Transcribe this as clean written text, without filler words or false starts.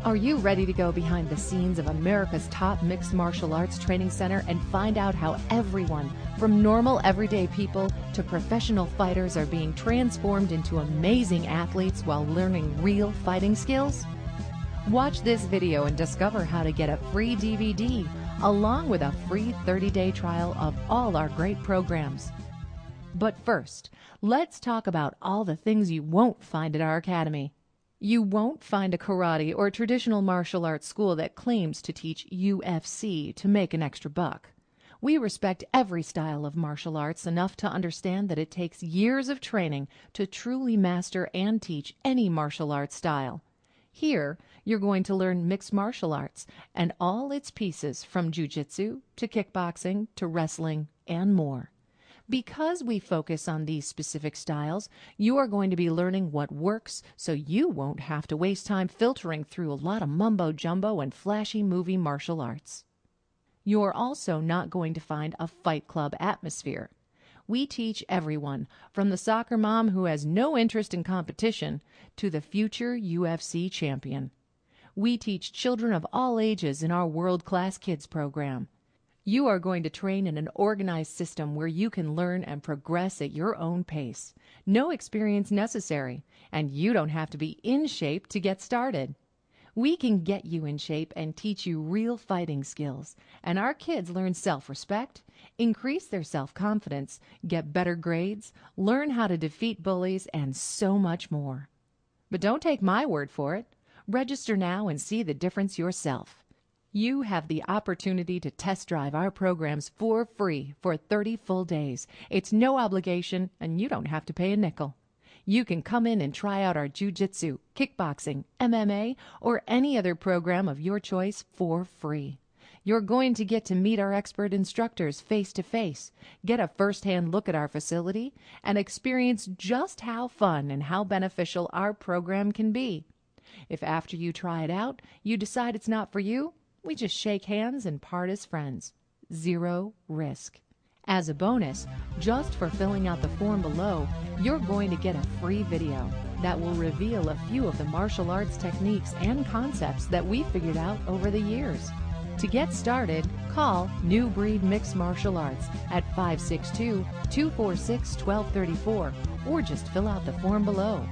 Are you ready to go behind the scenes of America's top mixed martial arts training center and find out how everyone, from normal everyday people to professional fighters, are being transformed into amazing athletes while learning real fighting skills? Watch this video and discover how to get a free DVD along with a free 30-day trial of all our great programs. But first, let's talk about all the things you won't find at our academy. You won't find a karate or traditional martial arts school that claims to teach UFC to make an extra buck. We respect every style of martial arts enough to understand that it takes years of training to truly master and teach any martial arts style. Here, you're going to learn mixed martial arts and all its pieces, from jiu-jitsu to kickboxing to wrestling and more. Because we focus on these specific styles, you are going to be learning what works, so you won't have to waste time filtering through a lot of mumbo-jumbo and flashy movie martial arts. You're also not going to find a fight club atmosphere. We teach everyone, from the soccer mom who has no interest in competition to the future UFC champion. We teach children of all ages in our world-class kids program. You are going to train in an organized system where you can learn and progress at your own pace. No experience necessary, and you don't have to be in shape to get started. We can get you in shape and teach you real fighting skills, and our kids learn self-respect, increase their self-confidence, get better grades, learn how to defeat bullies, and so much more. But don't take my word for it. Register now and see the difference yourself. You have the opportunity to test drive our programs for free for 30 full days. It's no obligation, and you don't have to pay a nickel. You can come in and try out our jiu-jitsu, kickboxing, MMA, or any other program of your choice for free. You're going to get to meet our expert instructors face-to-face, get a first-hand look at our facility, and experience just how fun and how beneficial our program can be. If after you try it out, you decide it's not for you, we just shake hands and part as friends. Zero risk. As a bonus, just for filling out the form below, you're going to get a free video that will reveal a few of the martial arts techniques and concepts that we figured out over the years. To get started, call New Breed Mixed Martial Arts at 562-246-1234 or just fill out the form below.